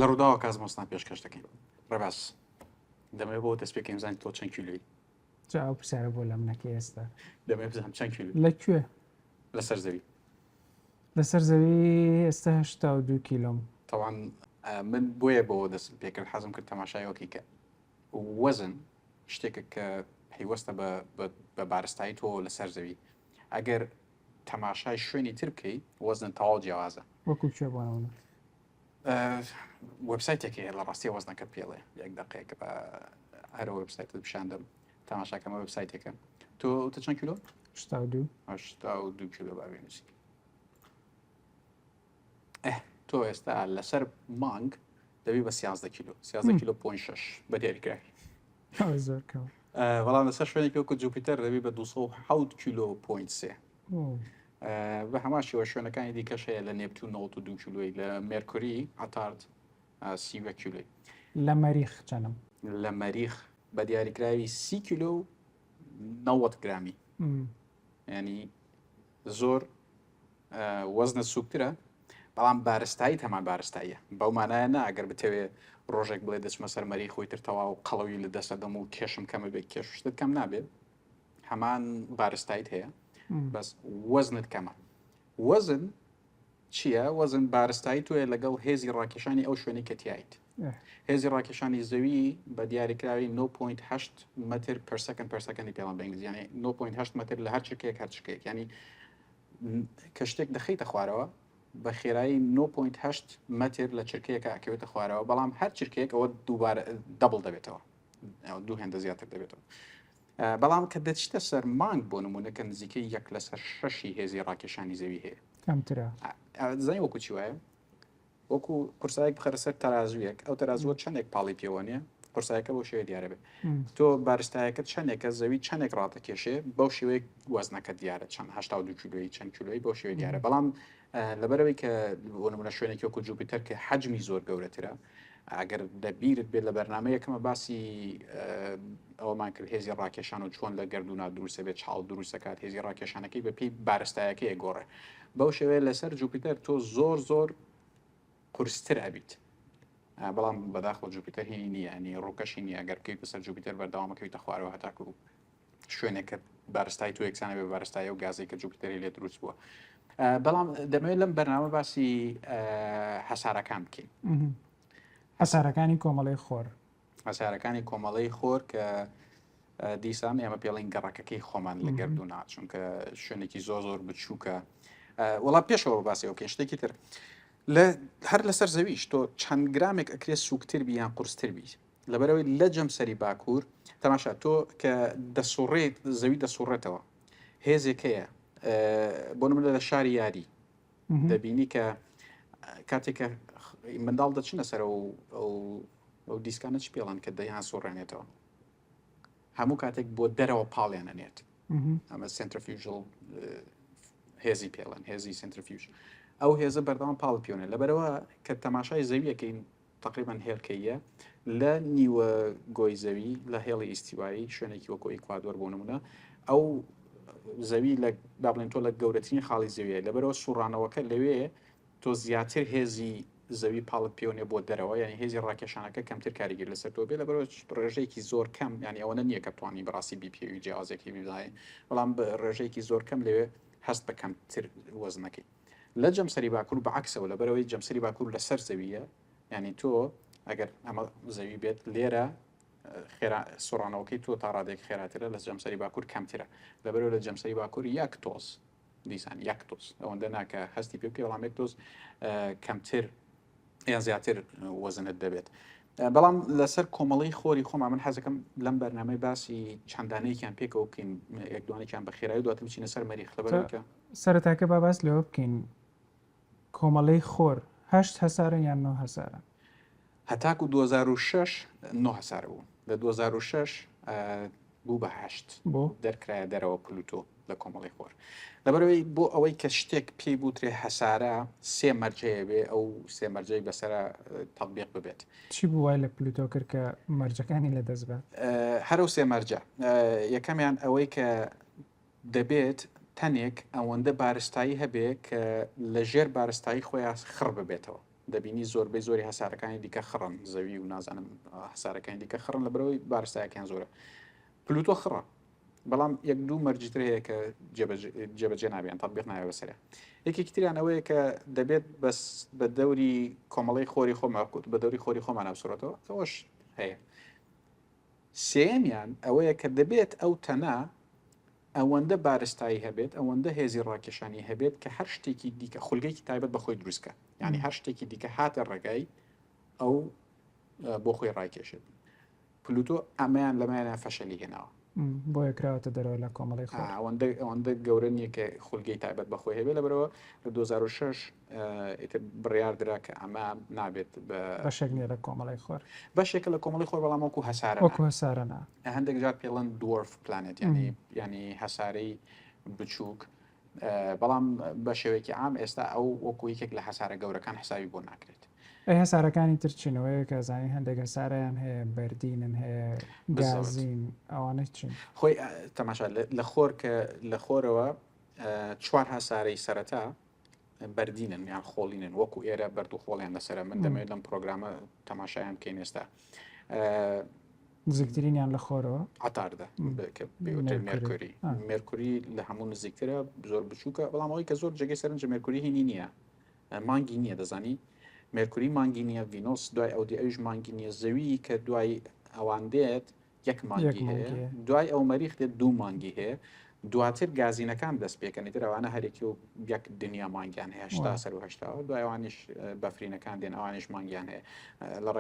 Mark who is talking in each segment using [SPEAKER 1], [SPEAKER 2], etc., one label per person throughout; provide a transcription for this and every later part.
[SPEAKER 1] لە ڕووداوە کازمۆستان پێشکەش دەکەین ڕێباز دەمەوێت بۆ دەستپێکیم زانانی تۆ چەند کیلویی
[SPEAKER 2] جا ئەو پرسیارە بۆ لەم نەکەی ئێستا
[SPEAKER 1] دەمەوێت بزانم چەند کیلو
[SPEAKER 2] لەکوێ
[SPEAKER 1] لەسەر زەوی
[SPEAKER 2] لەسەر زەوی ئێستا 82 کیلۆم
[SPEAKER 1] تەوان من بۆیە بۆ دەست پێکرد حەزم کرد تەماشایەوەکی کە وەزن شتێکە کە پەیوەستە بە بارستایی تۆ لەسەر زەوی ئەگەر تەماشای شوێنی تر بکەی وەزن تەواو جیاوازە
[SPEAKER 2] وەکو کوێ بۆنەوە
[SPEAKER 1] وەبسایتێکی لە ڕاستی وەزنەکەت پێڵێ یەک دقەیەک بە هەرە وەبسایتت پیشاندەم تەماشاکەمە وەبسایتێکە تۆ چەند کیلۆ
[SPEAKER 2] 82
[SPEAKER 1] کیلۆ باوێنووسی تۆ ئێستا لەسەر مانگ دەبی بە 13 کیلۆ 13 کیلۆ پۆین 6 بە دیاریکراوی
[SPEAKER 2] زۆر کەم
[SPEAKER 1] بەڵام لەسەر شوێنێکی وەکو جوپیتەر دەبی بە 207 کیلۆ پۆین 3 بە هەماشیەوە شوێنەکانی دیکەش هەیە لە نێپتون 92 کیلۆی لە مێرکوری ئاتارد 30 کیلۆی
[SPEAKER 2] لە مەریخ چەنم
[SPEAKER 1] لە مەریخ بە دیاریکراوی 30 کیلۆ 90 گرامی ینی زۆر وەزنە سوکترە بەڵام بارستایی هەمان بارستاییە بەومانایە نا ئەگەر بتەوێ ڕۆژێک بڵێ دەچمە سەر مەری خۆی تر تەواو قەڵەوی لە دەستە دەم و کێشم کەمە بێت کێشتت کەم نابێت هەمان بارستایت هەیە بەس وەزنت کەمە وەزن چییە؟ وەزن بارستایی توێ لەگەڵ هێزی ڕاکێشانی ئەو شوێنی کەتیایت هێزی ڕاکێشانی زەوی بە دیاریکراوی 9.8 متر پەرسەکەندی پێڵام بەنگلیزیانێ 9.8 متر لە هەر چکەیەک هەر چکەیەک ینی کە شتێک دەخەیتە خوارەوە بە خێرایی 9.8 متر لە چرکەیەکە ئەکەوێتە خوارەوە بەڵام هەر چرکەیەک ئەوە دووبارە دەبڵ دەبێتەوە دوو هێندە زیاتر دەبێتەوە بەڵام کە دەچتە سەر مانگ بۆ نمونە کە نزیکەی 1/6 هێزی ڕاکێشانی زەوی هەیە
[SPEAKER 2] کەمترە
[SPEAKER 1] زای وەکو چی وایە وەکو قورسایەک بخەرە سەر تەرازویەک ئەو تەرازوە چەندێک پاڵی پێوە نیە قورسایەکە بۆ شێوەیە دیارە بێت تۆ بارستایەکەت چەندێکە زەوی چەندێک ڕاتەکێشێ بەو شێوەیە وەزنەکە دیارە چەند 82 کیلۆی چەند کیلۆی بۆ شێوەیە دیارە بەڵام لەبەرەوەی کە بۆ نمونە شوێنێکی وەکو جوپیتەر کە حەجمی زۆر گەورەترە ئەگەر لەبیرت بێت لە بەرنامەیەکەمە باسی ئەومان کرد هێزی ڕاکێشان و چۆن لە گەردونا دروستە بێت چاڵ دروستەکات هێزی ڕاکێشانەکەی بە پێی بارستایەکەی گۆڕێ بەو شێوەیە لەسەر جوپیتەر تۆ زۆر قورستر ئەبیت بەڵام بەداخۆ جوپیتەر هینی نییە ینی ڕووکەشی نییە ئەگەر بکەیت بەسەر جوپیتەر بەردەوامەکەویتە خوارەوە هەتاکو شوێنێکە بارستای تو یەکسانە بێ بارستایی و گازێک کە جوپیتەری لێ دروست بووە بەڵام دەمەوێت لەم بەرنامە باسی هەسارەکان بکەین
[SPEAKER 2] هەسارەکانی کۆمەڵی خۆر
[SPEAKER 1] هەسارەکانی کۆمەڵەی خۆر کە دیسان ئێمە پێڵین گەڕەکەکەی خۆمان لە گەردوونا چونکە شوێنێکی زۆر بچووکە وڵا پێشەوە باسی ئەو شتێکی تر هەر لەسەر زەویش تۆ چەند گرامێک ئەکرێت سوکتر بی یان قورستر بی لەبەرەوەی لە جەمسەری باکوور تەماشا تۆ کە دەسوڕێت زەوی دەسوڕێتەوە هێزێکەیە بۆ نمونە لە شاری یاری دەبینی کە کاتێکە منداڵ دەچنە سەر ئەو دیسکانە چ پێڵان کە دەیان سوڕێنێتەوە هەموو کاتێک بۆ دەرەوە پاڵیان ئەنێت ئەمە سنترفیوژڵ هێزی پێڵەن هێزی سنترفیوژ ئەو هێزە بەردەوام پاڵ پیونێت لەبەرەوە کە تەماشای زەویەکەین تقریبان هێلکەیە لە نیوە گۆی زەوی لە هێڵی ئیستیوایی شوێنێکی وەکو ئیکوادۆر بۆ نمونە ئەو زەوی لە بابلێن تۆ لە گەورەترین خاڵی زەویە لەبەرەوە سوڕانەوەکە لەوێ تۆ زیاتر هێزی زەوی پاڵت پێونێ بۆ دەرەوە ینی هێزی ڕاکێشانەکە کەمتر کاریگەر لەسەر تۆ بێ لەبەرەوە ڕێژەیەکی زۆر کەم ینی ئەوە نییە کە بتوانانی بەڕاستی بیپێوی جیازێکی بیزای بەڵام ڕێژەیەکی زۆر کەم لەوێ هەست بە کەمتر وەزنەکەی لە جەمسەری باکوور بەعکسەوە لەبەرەوەی جەمسەری باکوور لەسەر زەویە ینی تۆ ئەگەر ئەمە زەوی بێت لێرە سوڕانەوەکەی تۆ تا ڕادێک خێراترە لە جەمسەری باکوور کەمترە لەبەرەوە لە جەمسەری باکوور یەک تۆز دیسان یەک تۆز ئەوەندە ناکە هەستی پێ بکە بەڵام یەک تۆز کەمتر یان زیاتر وەزنت دەبێت بەڵام لەسەر کۆمەڵی خۆری خۆمان من حەزەکەم لەم بەرنامەی باسی چەندانەیەکیان پێکەوە بکەین یەکدوانێکیان بە خێرایی دواتر بچینە سەر مەریخ لەبەرەوەکە
[SPEAKER 2] سەرەتاکە با باس لەوە بکەین کۆمەڵەی خۆر 8 هەسارن یان 9 هەسارن
[SPEAKER 1] هەتاکو 2006 9 هەسارە بوو لە 2006 بوو بە 8
[SPEAKER 2] بۆ
[SPEAKER 1] دەرکرایە دەرەوە پلوتۆ لە کۆمەڵی خۆر لەبەرەوەی بۆ ئەوەی کە شتێک پێی بوترێ هەسارە سێ مەرجەیە بێ ئەو سێ مەرجەی بەسەرە تەطبیق ببێت
[SPEAKER 2] چی بوو وای لە پلوتۆ کرد کە مەرجەکانی لە دەست بات
[SPEAKER 1] هەرو سێ مەرجە یەکەمیان ئەوەی کە دەبێت تەنێک ئەوەندە بارستایی هەبێ کە لە ژێر بارستایی خۆیان خڕ ببێتەوە دەبینی زۆربەی زۆری هەسارەکانی دیکە خڕن زەوی و نازانم هەسارەکانی دیکە خڕن لە بەرەوەی بارستایەکیان زۆرە پلوتۆ خڕە بەڵام یەک دوو مەرجتر هەیە کە جێبەجێ نابیان تەطبیق نایە بەسەرە یەکێکی تریان ئەوەیە کە دەبێت بەس بە دەوری کۆمەڵی خۆری خۆمەکوت بە دەوری خۆری خۆمان ناوسڕێتەوە ئەوەش هەیە سێمیان ئەوەیە کە دەبێت ئەو تەنا ئەوەندە بارستایی هەبێت ئەوەندە هێزی ڕاکێشانی هەبێت کە هەر شتێکی دیکە خولگەیکی تایبەت بەخۆی دروستکە یعنی هەر شتێکی دیکە هاتە ڕێگای ئەو بۆ خۆی ڕاکێشێت پلوتۆ ئەمەیان لەمایانە فەشەلی هێناوە
[SPEAKER 2] بۆ یەکراوەتە دەرەوە لە کۆمەڵی خۆر
[SPEAKER 1] ئەوەندە گەورە نییە کە خولگەی تایبەت بەخۆی هەبێت لەبەرەوە لە 2006 بڕیاردرا کە ئەمە نابێت
[SPEAKER 2] بەشێک نیە لە کۆمەڵی خۆر
[SPEAKER 1] بەشێکە لە کۆمەڵی خۆر بەڵام وەکو هەسارە
[SPEAKER 2] وەکو هەسارەنا
[SPEAKER 1] هەندێک جار پێڵەن دورف پلانێت ینی هەسارەی بچووک بەڵام بە شێوەیەکی عام ئێستا ئەو وەکو یەکێک لە هەسارە گەورەکان حساوی بۆ ناکرێت
[SPEAKER 2] ئەی هەسارەکانی ترچینەوەی کە زانانی هەندێک هەسارەیان هەیە بەردینن هەیە گازین ئەوانەی چین
[SPEAKER 1] خۆی تەماشا لە خۆر کە لە خۆرەوە چوار هەسارەی سەرەتا بەردینن یان خۆڵینن وەکو ئێرە بەرد و خۆڵیان لەسرە من دەمەوێت لەم پرۆگرامە تەماشایان بکەین ئێستا
[SPEAKER 2] نزیکترینیان لە خۆرەوە
[SPEAKER 1] عتاردا مێرکوری مێرکوری لە هەموو نزیکترە زۆر بچووکە بەڵام ئەوەی کە زۆر جێگەی سەرنج مێرکوری هینی نییە مانگی نییە دەزانی مێرکوری مانگی نییە ڤینۆس دوای ئەو دی ئەوش مانگی نییە زەوی کە دوای ئەوان دێت یەک مانگی هەیە دوای ئەو مەریخ دێت دوو مانگی هەیە دواتر گازینەکان دەست پێکەنیتر ئەوانە هەرێکی و یەک دنیا مانگیان هەیە سەر و هەشتاوە دوای ئەوانش بەفرینەکان دێن ئەوانش مانگیان هەیە لە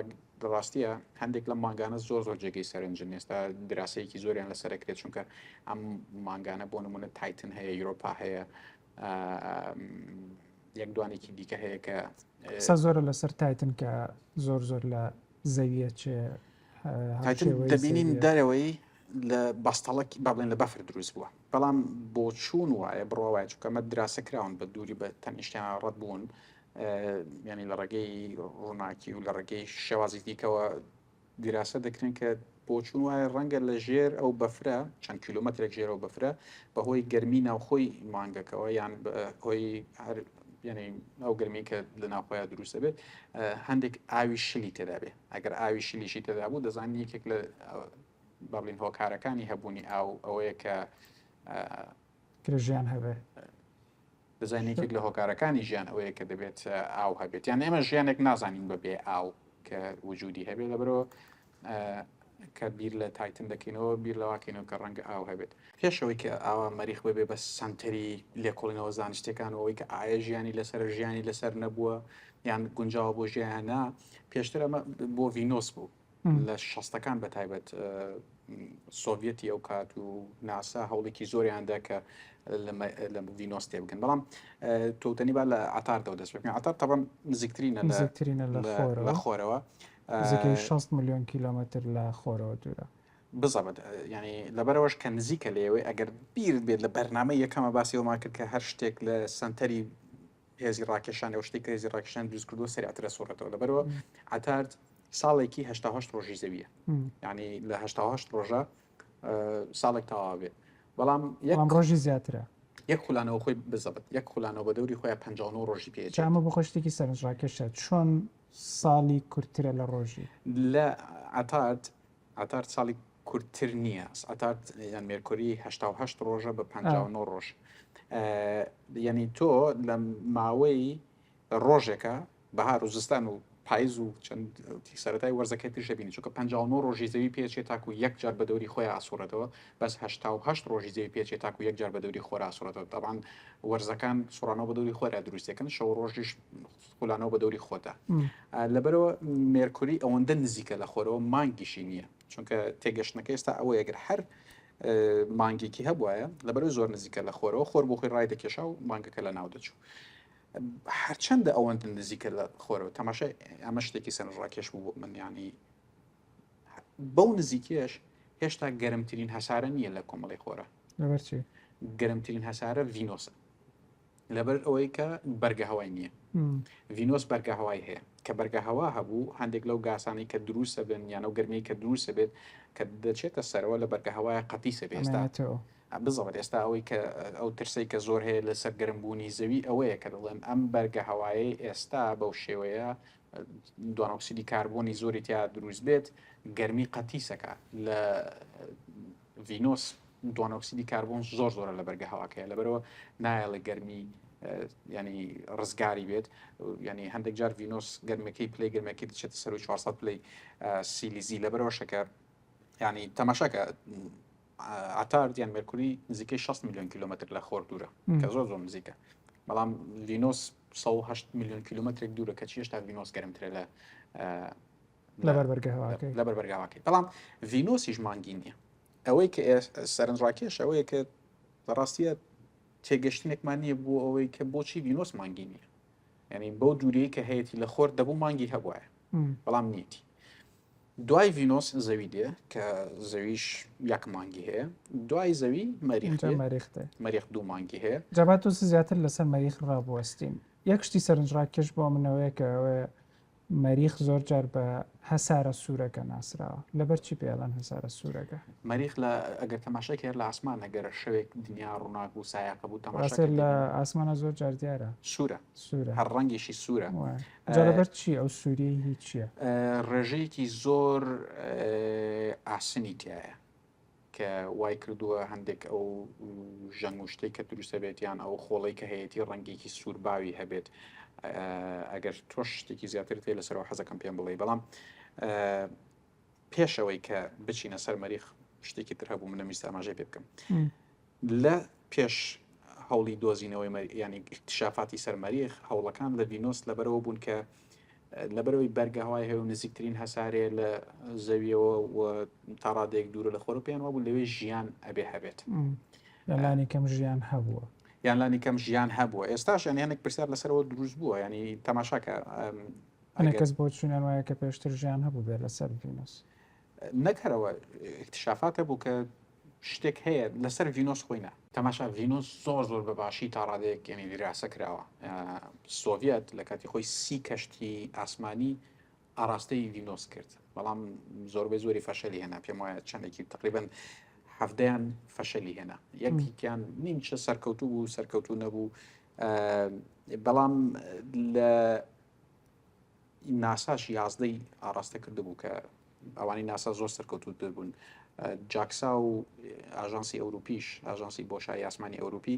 [SPEAKER 1] ڕاستیە هەندێک لە مانگانە زۆر جێگەی سەرنجن ئێستا دراسەیەکی زۆریان لەسەرکرێت چونکە ئەم مانگانە بۆ نمونە تایتن هەیە یوروپا هەیە یەک دوانێکی دیکە هەیە کە
[SPEAKER 2] زۆرە لەسەر تایتن کە زۆر لە زەویە چێ
[SPEAKER 1] دەبینین دەرەوەی لە بەستەڵکی با بڵێن لە بەفر دروست بووە بەڵام بۆ چوون وایە بڕواایە چکەمە دراسە کراون بە دووری بە تەنیشتیان ڕەت بوون ینی لە ڕێگەی ڕووناکی و لە ڕێگەی شێوازی دیکەوە دراسە دەکرێن کە بۆ چوون وایە ڕەنگە لە ژێر ئەو بەفرە چەند کیلومترێک ژێرەوە بەفرە بەهۆی گەرمی ناوخۆی مانگەکەەوە یان هۆی یعنی ئەو گەرمی کە لە ناوخۆیان دروستە بێت هەندێک ئاوی شلی تێدا بێ ئەگەر ئاوی شلیشی تێدا بوو دەزانانی یەکێک لە بابلین هۆکارەکانی هەبوونی ئەوەیە کە
[SPEAKER 2] ژیان هەبێ
[SPEAKER 1] دەزانێکێک لە هۆکارەکانی ژیان ئەوەیە کە دەبێت ئاو هەبێت یان ئێمە ژیانێک نازانین بەبێ ئاو کە وجودی هەبێت لەبەرەوە کە بیر لە تایتن دەکەینەوە بیر لەواکەینەوە کە ڕەنگە ئاو هەبێت پێشەوەی کە ئاوا مەریخ ببێ بە سنتەری لێکۆڵینەوە زانستەکانەوەی کە ئایا ژیانی لەسەر ژیانی لەسەر نەبووە یان گونجاوە بۆ ژیانە پێشتر ئەمە بۆ ڤینۆس بوو لە شەستەکان بە تایبەت سۆڤێتی ئەو کات و ناسا هەوڵێکی زۆریاندا کە لە ڤینۆس تێ بگەن بەڵام تۆتەنی با لە عتاردەوە دەست بکەین عتار تەبەن نزیکترینە لە خۆرەوە
[SPEAKER 2] 6 میلیۆن کیلۆمتر لە خۆرەوە دوورە
[SPEAKER 1] بزەبێت ینی لەبەرەوەش کە نزیکە لێوێ ئەگەر بیر بێت لە بەرنامە یەکەمە باسیەوەما کرد کە هەر شتێک لە سنتەری هێزی ڕاکێشان ئەو شتێک هێزی ڕاکێشان دروست کردو سەرعترە سوورەتەوە لەبەرەوە عتارد ساڵێکی 88 ڕۆژی زەویە ینی لە 88 ڕۆژە ساڵێک تەواو بێت بەڵام
[SPEAKER 2] ڕۆژی زیاترە
[SPEAKER 1] یەک خولانەوە خۆی بزەبێت یەک خولانەوە بە دەوری خۆیان 59 ڕۆژی پێچ
[SPEAKER 2] ئەمە بۆ خۆشتێکی سەرنج ڕاکێشە چۆن ساڵی کورتترە لە ڕۆژی
[SPEAKER 1] لە عتارد ساڵی کورتتر نییە عتارد یان مێرکۆری 88 ڕۆژە بە 59 ڕۆژ یعنی تۆ لە ماوەی ڕۆژێکە بەهار و زستان و پاییز و چەند سەرەتای وەرزەکەی ترشە بینی چونکە 59 ڕۆژی زەوی پێچێت تاکو یەک جار بە دەوری خۆی ئاسوورەتەوە بەس 88 ڕۆژی زەوی پێچێت تاکو یەک جار بە دەوری خۆر ئاسوورەتەوە طبعاً وەرزەکان سوڕانەوە بە دەوری خۆرە دروستەکەن شەو ڕۆژیش خولانەوە بە دەوری خۆتە لەبەرەوە مێرکوری ئەوەندە نزیکە لە خۆرەوە مانگیشی نییە چونکە تێگەشتنەکە ئێستا ئەوە ئەگەر هەر مانگێکی هەبوایە لەبەرەوە زۆر نزیکە لە خۆرەوە خۆر بۆ خۆی ڕای دەکێشا و مانگەکە لە ناو دەچوو هەرچەندە ئەوەندە نزیکە لە خۆرەوە تەماشای ئەمە شتێکی سەرنجڕاکێش بوو بۆ من ینی بەو نزیکێش هێشتا گەرمترین هەسارە نییە لە کۆمەڵی خۆرە
[SPEAKER 2] لەبەرچی
[SPEAKER 1] گەرمترین هەسارە ڤینۆسە لەبەر ئەوەی کە بەرگە هەوای نییە ڤینۆس بەرگە هەوای هەیە کە بەرگە هەوا هەبوو هەندێک لەو گاسانی کە دروستە بن یانە و گەرمی کە دروستە بێت کە دەچێتە سەرەوە لە بەرگە هەوای قەتیسە بێ ئێستا بزڵێت ئێستا ئەوەی کە ئەو ترسی کە زۆر هەیە لە سەرگەرمبوونی زەوی ئەوەیە کە دەڵێن ئەم بەرگە هەوایی ئێستا بەو شێوەیە دوانۆکسیدی کاربۆنی زۆری تیا دروست بێت گەرمی قەتیسەکە لە ڤینۆس دوانۆکسیدی کاربۆن زۆرە لە بەرگە هەواکەیە لەبەرەوە نایە لە گەرمی ینی ڕزگاری بێت ینی هەندێک جار ڤینۆس گەرمەکەی پلی گەرمەکەی دەچێتە سەر 400 پلی سیلیزی لەبەرەوە شەکە ینی تەماشاکە ئاتار دیان مێرکوری نزیکەی 6 میلیۆن کیلومتر لە خۆر دوورە کە زۆر نزیکە بەڵام ڤینۆس 108 میلیۆن کیلومترێک دوورە کە چێشتا ڤینۆس گەرمترە
[SPEAKER 2] لەبەر بەرگەهواکەی
[SPEAKER 1] بەڵام ڤینۆسیش مانگی نییە ئەوەی کە سەرنجڕاکێش ئەوەیە کە بەڕاستیە تێگەشتنێکمان نییە بۆ ئەوەی کە بۆچی ڤینۆس مانگی نییە ینی بۆ دوورەیە کە هەیەی لە خۆر دەبوو مانگی هەبواە بەڵام نیتی دوای ڤینۆس زەوی دێ کە زەویش یەک مانگی هەیە دوای زەوی مەریخ دوو مانگی هەیە
[SPEAKER 2] جابات و زیاتر لەسەر مەریخ ڕابوەستین یەک شتی سەرنجڕاکێش بۆ منەوەیە کە ئەوە مەریخ زۆر جار بە هەسارە سوورەکە ناسراوە لەبەر چی پێڵەن هەسارە سوورەکە
[SPEAKER 1] مەریخ لە ئەگەر تەماشای هەر لە ئاسمان ئەگەر شەوێک دنیا ڕووناک و سایاقە بوو
[SPEAKER 2] تەماشا لە ئاسمانە زۆر جار دیارە
[SPEAKER 1] سوورە هەر ڕەنگێکی سوورە
[SPEAKER 2] لەبەر چی ئەو سووری هیچ چییە
[SPEAKER 1] ڕێژەیەکی زۆر ئاسنی تایە کە وای کردووە هەندێک ئەو ژەنگ و شتێک کە دروستە بێتیان ئەو خۆڵی کە هەیەی ڕەنگێکی سوورباوی هەبێت ئەگەر تۆش شتێکی زیاتر تێ لەسەرەوە حەزەکەم پێم بڵێ بەڵام پێشەوەی کە بچینە سەر مەریخ شتێکی تر هەبوو منە میست ئاماژەی پێ بکەم لە پێش هەوڵی دۆزینەوەی ینی اکتشافاتی سەر مەریخ هەوڵەکان لە ڤینۆس لەبەرەوە بوون کە لەبەرەوەی بەرگەهوای هەیە و نزیکترین هەسارەیە لە زەویەوە و تا ڕادێک دوورە لە خۆرە پێیان وابوو لەوێ ژیان ئەبێ هەبێت
[SPEAKER 2] یانلانی کەم ژیان هەبووە
[SPEAKER 1] یانلانی کەم ژیان هەبووە ئێستاش یانێک پرسیار لەسەرەوە دروست بووە ینی تەماشاکە
[SPEAKER 2] کەس بۆ چونیان وایە کە پێشتر ژیان هەبوو بێت لەسەر ڤینۆس
[SPEAKER 1] نەکەرەوە اکتشافات هەبوو کە شتێک هەیە لەسەر ڤینۆس خۆینە تەماشا ڤینۆس زۆر بەباشی تا ڕادێک ینی دیراسە کراوە سۆڤێت لە کاتی خۆی 30 کەشتی ئاسمانی ئاراستەی ڤینۆس کرد بەڵام زۆربەی زۆری فەشەلی هێنا پێم وایە چەندێکی تقریبەن هەفتەیان فەشەلی هێنا یەکیان نیمچە سەرکەوتوو بوو سەرکەوتوو نەبوو بەڵام لە ناساش 11 ئاراستە کردبوو کە ئەوانی ناسا زۆر سەرکەوتوو بوون جاکسا و ئاژانسی ئەوروپیش ئاژانسی بۆشایی ئاسمانی ئەوروپی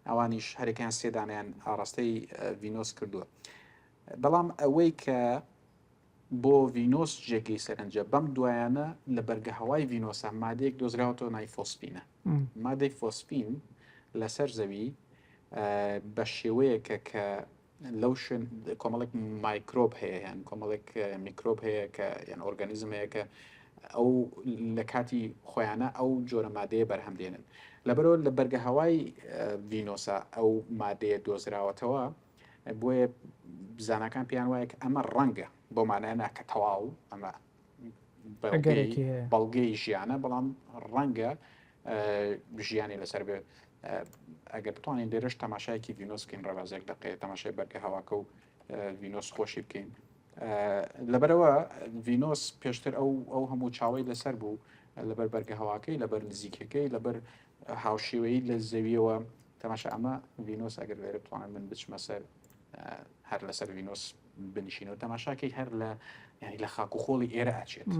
[SPEAKER 1] ئەوانیش هەرێکیان سێدانیان ئاراستەی ڤینۆس کردووە بەڵام ئەوەی کە بۆ ڤینۆس جێگەی سەرنجە بەم دوایانە لە بەرگە هەوای ڤینۆسە مادەیەک دۆزراوەتەوە نای فۆسفینە مادەی فۆسفین لەسەر زەوی بە شێوەیەکە کە لەو شوێن کۆمەڵێک مایکرۆب هەیە یان کۆمەڵێک میکرۆب هەیە کە یان ئۆرگانیزم هەیە کە ئەو لە کاتی خۆیانە ئەو جۆرە مادەیە بەرهەمدێنن لەبەرەوە لە بەرگە هەوای ڤینۆسە ئەو مادەیە دۆزراوەتەوە بۆیە بزانەکان پێیان وایە کە ئەمە ڕەنگە بۆ مانایە کە تەواو ئەمە بەڵگەی ژیانە بەڵام ڕەنگە ژیانی لەسەر بێ ئەگەر بتوانین لێرەش تەماشایەکی ڤینۆس بکەین ڕێبازێک دەقێت تەماشای بەرگە هەواکە و ڤینۆس خۆشی بکەین لەبەرەوە ڤینۆس پێشتر ئەو هەموو چاوەی لەسەر بوو لەبەر بەرگە هەواکەی لەبەر نزیکەکەی لەبەر هاوشێوەی لە زەویەوە تەماشا ئەمە ڤینۆس ئەگەر لێرە بتوانم من بچمە سەر هەر لەسەر ڤینۆس بنشینەوە تەماشاکەی هەر لە ینی لە خاک و خۆڵی ئێرە ئاچێت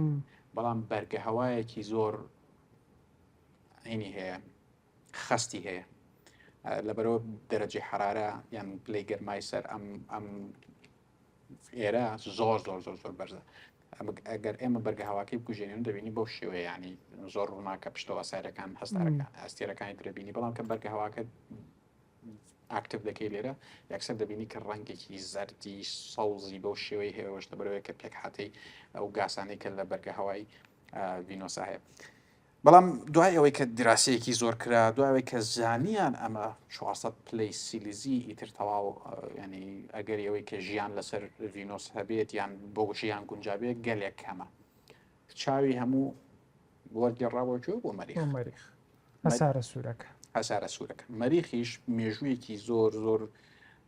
[SPEAKER 1] بەڵام بەرگە هەوایەکی زۆر عینی هەیە خستی هەیە لەبەرەوە دەرەجەی حرارە یان پلەی گەرمای سەر ئەم ئێرە زۆر بەرزە ئەگەر ئێمە بەرگە هەواکەی بکوژێنین دەبینی بەو شێوەیە ینی زۆر ڕووناکە پشتەوە سایرەکان هەستارەکان ئەستێرەکانی درەبینی بەڵام کە بەرگە هەواکە ئاکتیو دەکەی لێرە یەکسەر دەبینی کە ڕەنگێکی زەردی سەوزی بەو شێوەی هەیەوەش لەبەرەوەی کە پێک هاتی ئەو گاسانەی کە لە بەرگە هەوای ڤینۆسا هەیە بەڵام دوای ئەوەی کە دراسەیەکی زۆر کرا دوایەوەی کە زانیان ئەمە 400 پلەی سیلیزی ئیتر تەواو ینی ئەگەر ئەوەی کە ژیان لەسەر ڤینۆس هەبێت یان بۆ ژیان گونجابێت گەلێک کەمە چاوی هەموو وەرگێڕاوەکوێ بۆ مەریخ هەسارە سوورەکە مەریخیش مێژوویەکی زۆر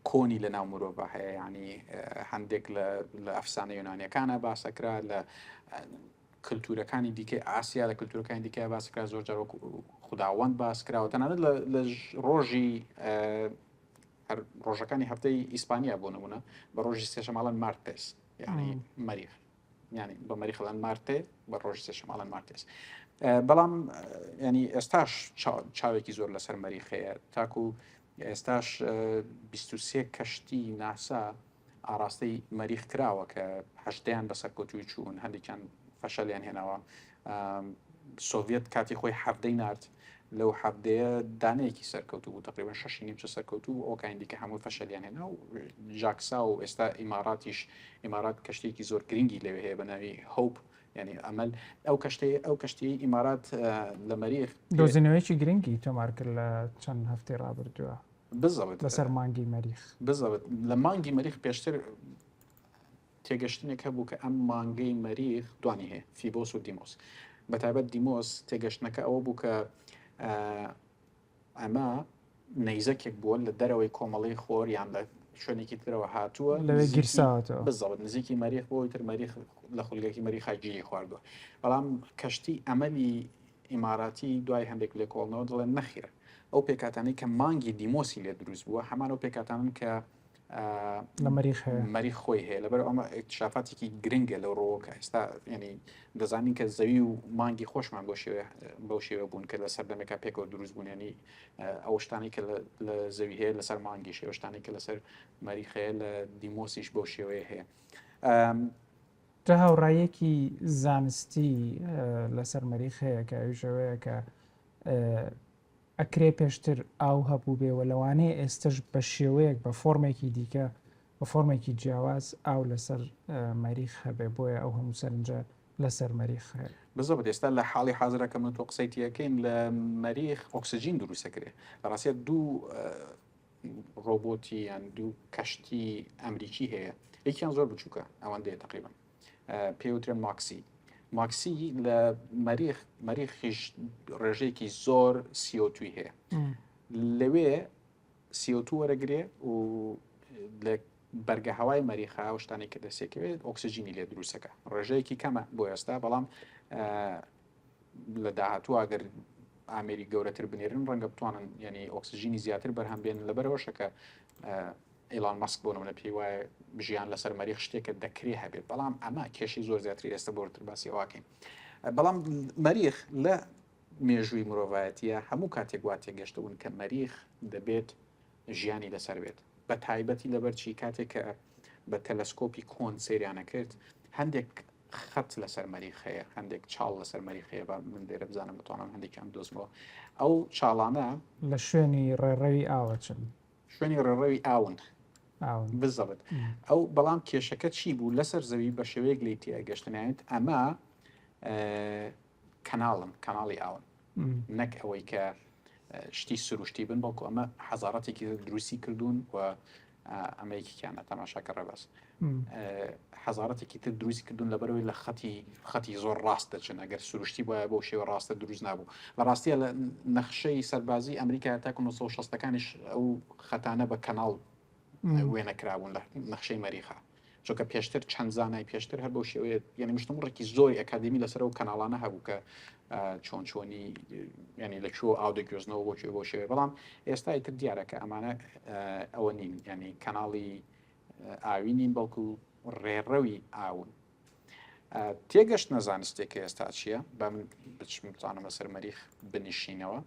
[SPEAKER 1] کۆنی لە ناو مرۆڤ هەیە ینی هەندێک لە ئەفسانە یۆنانیەکانە باسەکرا لە کللتورەکانی دیکە ئاسیا لە کللتورەکانی دیکە باسکرا زۆر جار وەکو خوداوەند باسکراوە تەنانەت لە ڕۆژی ڕۆژەکانی هەفتەی ئیسپانیا بۆ نمونە بە ڕۆژی سێشەماڵەن مارتێس یعنی مەریخ ینی بە مەریخڵەن مارتێ بە ڕۆژی سێشەماڵەن مارتێس بەڵام ینی ئێستاش چاوێکی زۆر لەسەر مەریخەیە تاکو ئێستاش 23 کەشتی ناسا ئاراستەی مەریخ کراوە کە هەشتیان بەسەر کۆتوی چوون هەندێکیان فەشەلیان هێناوە سۆڤێت کاتی خۆی هەفتەی نرد لەو هەفتەیە دانەیەکی سەرکەوتو بوو تقریبا 6.5 سەرکەوتو ئەو کایندیکە هەموو فەشەلیان هێنا و ژاکسا و ئێستا ئیمارات کەشتێکی زۆر گرنگی لەوێ هەیە بە ناوی هۆپ ینی ئەمەل ئەو کەشتی ئیمارات لە مەریخ
[SPEAKER 2] دۆزینەوەیکی گرنگی تۆمار کرد لە چەند هەفتەی ڕابردووە
[SPEAKER 1] بزەوت
[SPEAKER 2] لەسەر مانگی مەریخ
[SPEAKER 1] بزەوت لە مانگی مەریخ پێشتر تێگەشتنێک هەبوو کە ئەم مانگەی مەریخ دوانی هەیە فیبۆس و دیمۆس بەتایبەت دیمۆس تێگەشتنەکە ئەوە بوو کە ئەمە نەیزەکێک بووە لە دەرەوەی کۆمەڵی خۆر یان لە شوێنێکی ترەوە هاتووە
[SPEAKER 2] لەوێ گیرساوەتەوە
[SPEAKER 1] بزەوت نزیکی مەریخ بۆی تر مەریخ لە خولگەکی مەریخا گیری خواردووە بەڵام کەشتی ئەمەلی ئیماراتی دوای هەندێک لێ کۆڵنەوە دەڵێن نەخیرە ئەو پێکاتانەی کە مانگی دیمۆسی لێ دروست بووە هەمان ئەو پێکاتانن کە
[SPEAKER 2] لە
[SPEAKER 1] مەریخ خۆی هەیە لەبەر ئەمە اکتشافاتێکی گرنگە لەو ڕۆوەکە ئێستا ینی دەزانین کە زەوی و مانگی خۆشمان بەو شێوە بوون کە لە سەردەمێکا پێکەوە دروست بوون ینی ئەو شتانی کە لە زەوی هەیە لەسەر مانگی شێوە شتانی کە لەسەر مەریخەیە لە دیمۆسیش بەو شێوەیە هەیە
[SPEAKER 2] جا هاوڕایەکی زانستی لەسەر مەریخ هەیە کە ئەوژەوەیە کە ئەکرێ پێشتر ئاو هەبوو بێەوە لەوانەیە ئێستش بە شێوەیەک بە فۆرمێکی دیکە بە فۆرمێکی جیاواز ئاو لەسەر مەریخ هەبێ بۆیە ئەو هەموو سەرنجە لەسەر مەریخ هەیە
[SPEAKER 1] بزەوت ئێستا لە حاڵی حازرەکە من تۆ قسەیتیەکەین لە مەریخ ئۆکسسیژین دروستەکرێ بەڕاستیە دوو ڕۆبۆتی یان دوو کەشتی ئەمریکی هەیە یەکیان زۆر بچووکە ئەوەندەیە تقریبا پێوترێن ماکسی لە مەریخیش ڕێژەیەکی زۆر سیۆتوی هەیە لەوێ سیۆتو وەرەگرێ و لە بەرگە هەوای مەریخا و شتانی کە دەسێکەوێت ئۆکسسیژینی لێ دروستەکە ڕێژەیەکی کەمە بۆ ئێستا بەڵام لە داهاتوو ئەگەر ئامێری گەورەتر بنێرن ڕەنگە بتوانن ینی ئۆکسسیژینی زیاتر بەرهەم بێن لەبەرەوەشەکە ئیلان مەسک بۆ نمونە پێی وایە ژیان لەسەر مەریخ شتێکە دەکرێ هەبێت بەڵام ئەمە کێشی زۆر زیاتری ئێستا بۆتر باسی ئەوواکەین بەڵام مەریخ لە مێژووی مرۆڤایەتیە هەموو کاتێک وا تێگەشتەون کە مەریخ دەبێت ژیانی لەسەر بێت بە تایبەتی لەبەرچی کاتێک کە بە تەلەسکۆپی کۆن سەیریانە کرد هەندێک خەت لەسەر مەریخ هەیە هەندێک چاڵ لەسەر مەریخ هەیە بە من دێرە بزانم بتوانم هەندێکیان دۆزمەوە ئەو چاڵانە
[SPEAKER 2] لە شوێنی ڕێڕەوی ئاوە چن
[SPEAKER 1] شوێنی ڕێڕەوی ئاون بزەبت ئەو بەڵام کێشەکە چی بوو لەسەر زەوی بە شێوەیەک لی تێگەشتنایەت ئەمە کەناڵی ئاون نەک ئەوەی کە شتی سروشتی بن بەڵکو ئەمە حەزارەتێکی دروستی کردوون و ئەمەیەکییانە تەماشاکە ڕێباز حەزارەتێکی تر دروستی کردوون لەبەرەوەی لە خەتی زۆر ڕاست دەچن ئەگەر سروشتی وایە بۆ شێوە ڕاستە دروست نبوو لە ڕاستیە لە نەخشەی سەربازی ئەمریکا تا 1960ەکانیش ئەو خەتانە بە کەناڵ وێنەکراون لە نەخشەی مەریخا چۆکە پێشتر چەند زانای پێشتر هەر بۆ شێوەیە یعنی مشتمڕێکی زۆری ئەکادمی لەسەر و کەناڵانە هەبوو کە چۆنی ینی لە چوە ئاو دەگوێزنەوە بۆ شێوێ بەڵام ئێستای تر دیارەکە ئەمانە ئەوە نین ینی کەناڵی ئاوی نین بەڵکو ڕێڕەوی ئاون تێگەشت نەزانستێکە ئێستا چییە بە من بتوانم لەسەر مەریخ بنیشینەوە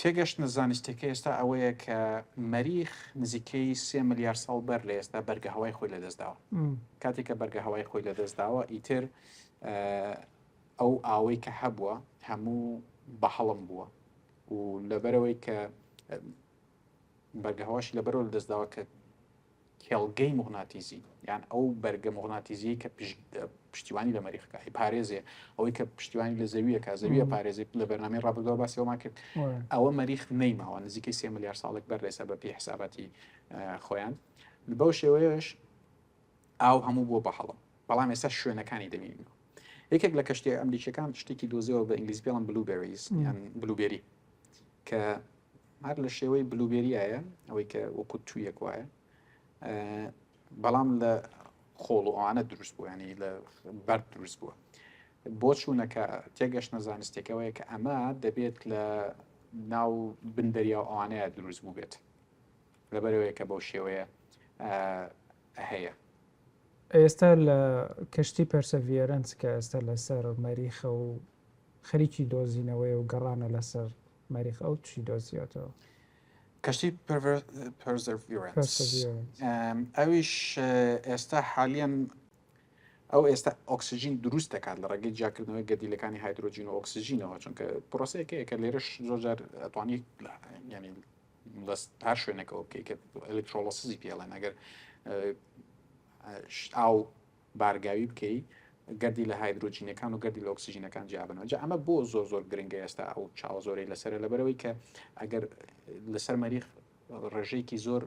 [SPEAKER 1] تێگەشت نەزانستێکە ئێستا ئەوەیە کە مەریخ نزیکەی 3 ملیار ساڵ بەر لە ئێستا بەرگە هەوای خۆی لەدەستداوە کاتێک کە بەرگە هەوای خۆی لەدەستداوە ئیتر ئەو ئاوەی کە هەبووە هەموو بەهەڵم بووە و لەبەرەوەی کە بەرگەهەواشی لەبەرەوە لەدەستداوە کە کێڵگەی مغناتیزی یان ئەو بەرگە مغناتیزی کە پشتیوانی لە مەریخەکە پارێزێ ئەوەی کە پشتیوانی لە زەویەکە زەویە پارێزی لە بەرنامەی ڕابردەوە باسیەوەمان کرد ئەوە مەریخ نەیماوە نزیکەی 3 ملیار ساڵێک بەرێسە بە پێی حساباتی خۆیان بەو شێوەیەش ئاو هەموو بۆ بەهەڵم بەڵام ئێستا شوێنەکانی دەبینەوە یەکێک لە کەشتی ئەمریکیەکان شتێکی دۆزیەوە بە ئینگلیزی پێڵم بلوبێریز یان بلوبێری کە هەر لە شێوەی بلوبێریایە ئەوەی کە وەکو تویەک وایە بەڵام لە خۆڵ و ئەوانە دروست بوو ینی لە بەرد دروست بووە بۆ چوونەکە تێگەشتنە زانستێکەوەیە کە ئەمە دەبێت لە ناو بندەریا ئەوانەیە دروست بوو بێت لەبەرەوەی کە بەو شێوەیە هەیە.
[SPEAKER 2] ئێستا لە کەشتی پەرسەڤێرەنس کە ئێستا لەسەر مەریخە و خەریکی دۆزینەوەی و گەڕانە لەسەر مەریخ ئەو چی دۆزیاتەوە
[SPEAKER 1] کەشتی پەرسەڤێرەنس ئەویش ئێستا حالیان ئەو ئێستا ئۆکسسیژین دروست دەکات لە ڕێگەی جیاکردنەوەی گەدیلەکانی هایدرۆژین و ئۆکسسیژینەوە چونکە پرۆسەیەکەیە کە لێرەش زۆرجار ئەتوانی ینی هەر شوێنێکەوە بکەیت کە ئەلکترۆلۆسیزی پێڵێن ئەگەر ئاو بارگاوی بکەیت گەردی لە هایدرۆجینەکان و گەردی لە ئۆکسسیژینەکان جیابنەوە جا ئەمە بۆ زۆر گرنگە ئێستا ئەو چاوە زۆرەی لەسەر لەبەرەوەی کە ئەگەر لەسەر مەریخ ڕێژەیەکی زۆر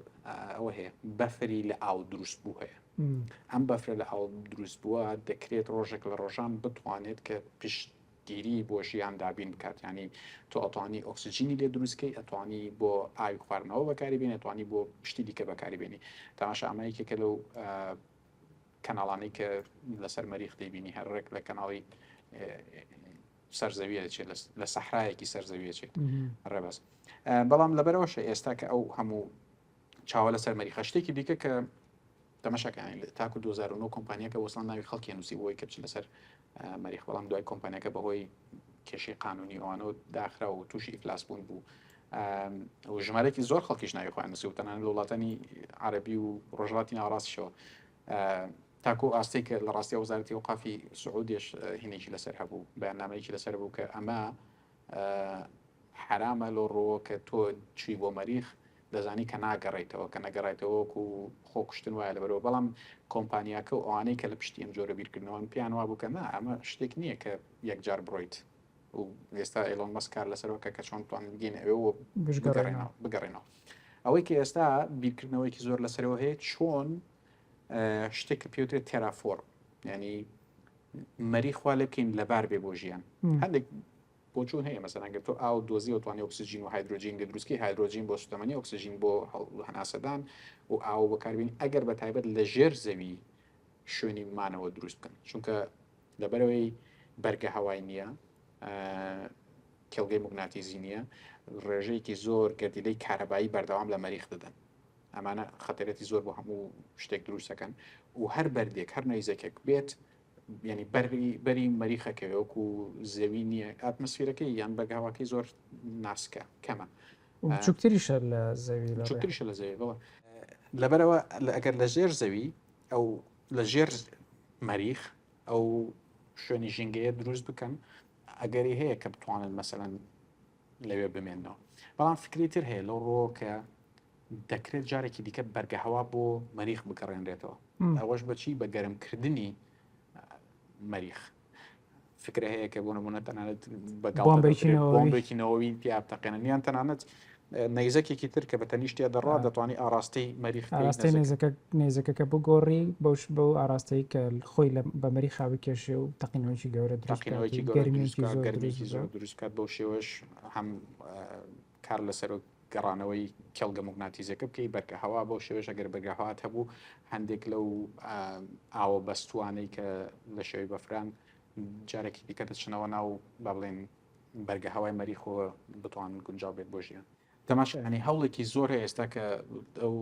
[SPEAKER 1] ئەوە هەیە بەفری لە ئاو دروست بوو هەیە ئەم بەفرە لە ئاو دروست بووە دەکرێت ڕۆژێک لە ڕۆژان بتوانێت کە پشتگیری بۆ ژیان دابین بکات ینی تۆ ئەتوانی ئۆکسسیژینی لێ دروستکەی ئەتوانی بۆ ئاوی خواردنەوە بەکاری بێنێت ئەتوانی بۆ پشتی دیکە بەکاری بێنی تاماشا ئەمەیەکێکە لەو کەناڵانەی کە لەسەر مەریخ دەیبینی هەرڕێک لە کەناڵی سەرزەویە دەچێت لە سەحرایەکی سەرزەویە چێت ڕێبەس بەڵام لەبەرەوەشە ئێستا کە ئەو هەموو چاوە لەسەر مەریخە شتێکی دیکە کە تەماشاکانی تاکو 2009 کۆمپانیەکە وەسڵان ناوی خەڵکی نووسی بۆی کە بچ لەسەر مەریخ بەڵام دوای کۆمپانیەکە بەهۆی کێشەی قانونی ئەوانەوە داخرا و تووشی ئیفلاس بوون بوو و ژمارەی زۆر خەڵکیش ناوی خۆیان نووسی و تەنانەت لە وڵاتانی عەرەبی و ڕۆژهەڵاتی ناوەڕاستیشەوە تاکو ئاستەی کە لە ڕاستی وەزارەتی ئەوقافی سعودیش هینێکی لەسەر هەبوو بەیاننامەیەکی لەسەر بوو کە ئەمە حرامە لە ڕۆوە کە تۆ چووی بۆ مەریخ دەزانی کە ناگەڕێیتەوە کە نەگەڕێتەوەکو و خۆکوشتن وایە لەبەرەوە بەڵام کۆمپانیاکە و ئەوانەی کە لە پشتی ئەم جۆرە بیرکردنەوەن پیان وا بوو کە نا ئەمە شتێک نییە کە یەکجار بڕۆیت و ئێستا ئێلۆن مەسک کار لەسەرەوە کە چۆن توانین بگەین ئەوە بگەڕێنەوە ئەوەی کە ئێستا بیرکردنەوەیکی زۆر لەسەرەوە هەیە چۆن شتێک کە پێوترێت تێرافۆر ینی مەریخوا لێ بکەین لەبار بێ بۆ ژیان هەندێک بۆچوو هەیە مەسەناگەر تۆ ئاو دۆزی و توانانی ئۆکسسیژین و هایدرۆژین لە دروستکەی هایدرۆژین بۆ سوتەمەنی ئۆکسسیژین بۆ هەناسەدان و ئاو بەکاربین ئەگەر بە تایبەت لە ژێر زەوی شوێنی مانەوە دروست بکەن چونکە لەبەرەوەی بەرگە هەوای نییە کێڵگەی موگناتیزی نییە ڕێژەیەکی زۆر گەردیلەی کارەبایی بەردەوام لە مەریخ دەدەن ئەمانە خەتەرەتی زۆر بۆ هەموو شتێک دروستەکەن و هەر بەردێک هەر نەیزەکێک بێت ینی بەری مەریخەکەوەکو زەوی نییە ئاتمسفیرەکەی یان بەرگاواکەی زۆر ناسکە کەمە
[SPEAKER 2] چوکتریشە لە زەوی
[SPEAKER 1] چوکتریشە لە زەوی بەوە لەبەرەوە ئەگەر لە ژێر زەوی ئەو لە ژێر مەریخ ئەو شوێنی ژینگەیە دروست بکەن ئەگەری هەیە کە بتوانن مەسەلەن لەوێ بمێنەوە بەڵام فکری تر هەیە لەو ڕۆ کە دەکرێت جارێکی دیکە بەرگەهەوا بۆ مەریخ بگەڕێنرێتەوە ئەوەش بەچی بە گەرمکردنی مەریخ فکر هەیە کە بۆ نمونە تەنانەت بۆمبێکینەوەی تیا بتەقێنن یان تەنانەت نەیزەکێکی تر کە بە تەنیشتیا دەڕات دەتوانانی ئاراستەی مەریخ
[SPEAKER 2] ئاراستەی نێزەکەکە بگۆڕی بەوش بەو ئاراستەی کە خۆی بە مەریخ خاوی کێشێ و تەقینەوەی گەورە
[SPEAKER 1] گەرمێکی زۆر دروستکات بەو شێوەش هەم کار لەسەر گەڕانەوەی کێڵگە موگناتیزەکە بکەی بەرکە هەوا بۆ شێوەش ئەگەر بەرگەهات هەبوو هەندێک لەو ئاوە بەستوانەی کە لە شێوی بەفران جارێکی دیکە دەچنەوە ناو با بڵێن بەرگە هەوای مەریخەوە بتوان گونجاو بێت بۆ ژیان تەماشانی هەوڵێکی زۆر ئێستا کە ئەو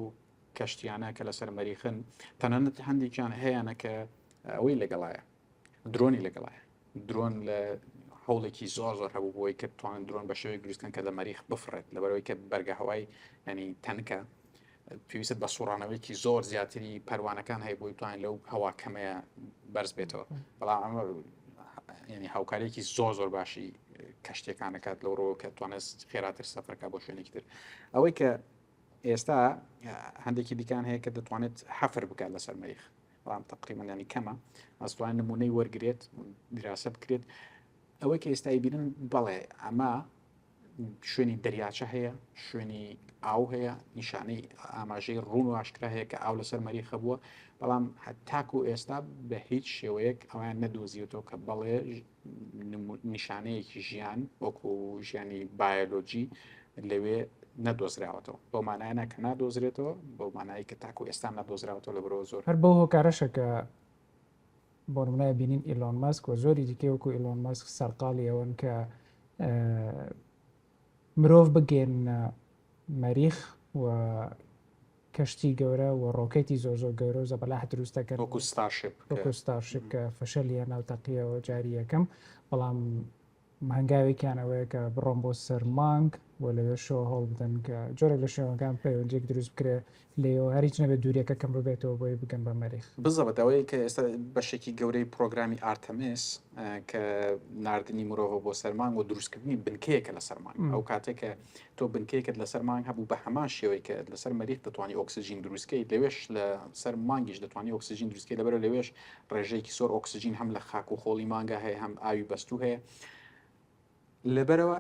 [SPEAKER 1] کەشتیانە کە لەسەر مەریخن تەنانەت هەندێکیان هەیەە کە ئەوەی لەگەڵایە درۆنی لەگەڵایە درۆن لە هەوڵێکی زۆر هەبوو بۆی کە توانن درۆن بە شێوەیە دروستکەن کە لە مەریخ بفرێت لەبەرەوەی کە بەرگە هەوای ینی تەنکە پێویست بە سوڕانەوەیکی زۆر زیاتری پەروانەکان هەیە بۆی توانین لەو هەوا کەمەیە بەرز بێتەوە بەڵام ئەمە ینی هاوکارێکی زۆر باشی کەشتێکان دەکات لەو ڕۆ کە توانست خێراتر سەفرەکە بۆ شوێنێکی تر ئەوەی کە ئێستا هەندێکی دیکان هەیە کە دەتوانێت حەفر بکات لەسەر مەریخ بەڵام تقریبا ینی کەمە ئەستوان نمونەی وەرگێت دراسە بکرێت ئەوەی کە ئێستای بینن بەڵێ ئەمە شوێنی دەریاچە هەیە شوێنی ئاو هەیە نیشانەی ئاماژەی ڕوون و ئاشکرا هەیە کە ئاو لەسەر مەریخە بووە بەڵام هەتاکو ئێستا بە هیچ شێوەیەک ئەویان نەدۆزیێتەوە کە بەڵێ نیشانەیەکی ژیان وەکو ژیانی بایۆلۆجی لەوێ نەدۆزراوەتەوە بۆ مانایە کە نادۆزرێتەوە بۆ مانایی کە تاکو ئێستا نەدۆزراوەتەوە لە بەرەوە زۆر
[SPEAKER 2] هەر بۆ هۆکارەشەکە بۆ نمونای بینین ئیلۆن ماسک و زۆری دیکە وەکو ئیلۆن ماسک سەرقاڵی ئەوەن کە مرۆڤ بگێنە مەریخ و کەشتی گەورە و ڕۆکێتی زۆر زۆر گەورە و زەبەلاح دروستەکەن
[SPEAKER 1] وەکو ستارشیپ
[SPEAKER 2] وەکو ستارشیپ کە فەشەلیە ناوتەقیەوە جاری یەکەم بەڵام هەنگاوێکیانەوەیە کە بڕۆم بۆ سەر مانگ و لەوێ شۆ هەڵ بدەن کە جۆرێک لە شێوەکان پەیوەندێک دروست بکرێ لێەوە هەریچ نەبێت دووریەکە کەم ببێتەوە بۆی بگەن بە مەریخ
[SPEAKER 1] بزەبەتەوەی کە ئێستا بەشێکی گەورەی پرۆگرامی ئارتەمیس کە نردنی مرۆڤ بۆ سەرمانگ و دروستکردنی بنکەیەکە لە سەرمانگ ئەو کاتێکە تۆ بنکەیەکت لە سەرمانگ هەبوو بە هەمان شێوەی کە لەسەر مەریخ دەتوانانی ئۆکسسیژین دروستکەی لەوێش لە سەر مانگیش دەتوانانی ئۆکسسیژین دروستکەی لەبەر لەوێش ڕێژەیەکی زۆر ئۆکسسیژین هەم لە خاک و خۆڵی مانگە هەیە هەم ئاوی بەستوو هەیە لەبەرەوە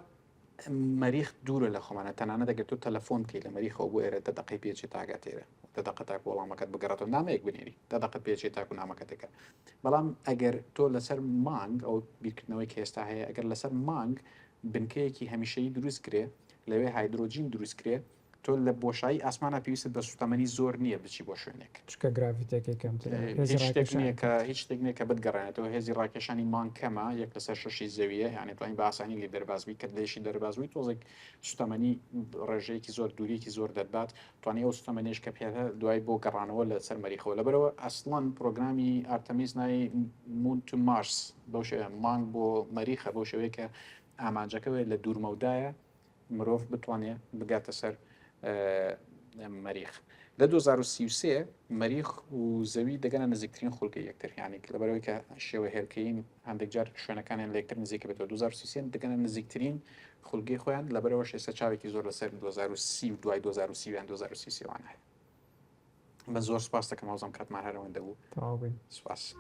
[SPEAKER 1] مەریخ دوورە لە خۆمانە تەنانە دەگەر تۆ تەلەفۆن بکەیت لە مەریخەوە بۆ ئێرە دەدەقی پێچی تاگاتێرە دەدەقە تاک وەڵامەکەت بگەڕێتەوە نامەیەک بنێری دەدەقەت پێچی تاک و نامەکەتەکە بەڵام ئەگەر تۆ لەسەر مانگ ئەو بیرکردنەوەی کە ئێستا هەیە ئەگەر لەسەر مانگ بنکەیەکی هەمیشەیی دروست کرێ لەوێ هایدرۆجین دروست کرێ تۆ لە بۆشایی ئاسمانە پێویست بە سوتەمەنی زۆر نییە بچی بۆ شوێنێک
[SPEAKER 2] چکە گرافیتێکی کەمتر
[SPEAKER 1] هیچ شتێک نییە کە بتگەڕێنێتەوە هێزی ڕاکێشانی مانگ کەمە یەک لەسەر شەشی زەویە یعنی توانین بە ئاسانی لێ دەربازبووی کە لێشی دەربازبووی تۆزێک سوتەمەنی ڕێژەیەکی زۆر دووریەکی زۆر دەربات توانانی ئەو سوتەمەنیش کە پێێتە دوای بۆ گەڕانەوە لە سەر مەریخەوە لەبەرەوە ئەسڵەن پرۆگرامی ئارتەمیس ناوی مون تو مارس بەو شێوەیە مانگ بۆ مەریخە بەو شێوەیە کە ئامانجەکەوێت لە دوورمەودایە مرۆڤ بتوانێت بگاتە سەر مەریخ لە 2033 مەریخ و زەوی دەگەنە نزیکترین خولگەی یەکتر یعنی لەبەرەوەی کە شێوە هێرکەین هەندێک جار شوێنەکانیان لە یەکتر نزیکە بێتەوە 2033 دەگەنە نزیکترین خولگەی خۆیان لەبەرەوە شێستا چاوێکی زۆر لەسەر 2030 و دوای 2030 یان 2033 وان هەیە بە زۆر سپاس دەکەم ئەوزەم کاتمان هەرەوەندە بوو
[SPEAKER 2] تەواو بووین
[SPEAKER 1] سپاس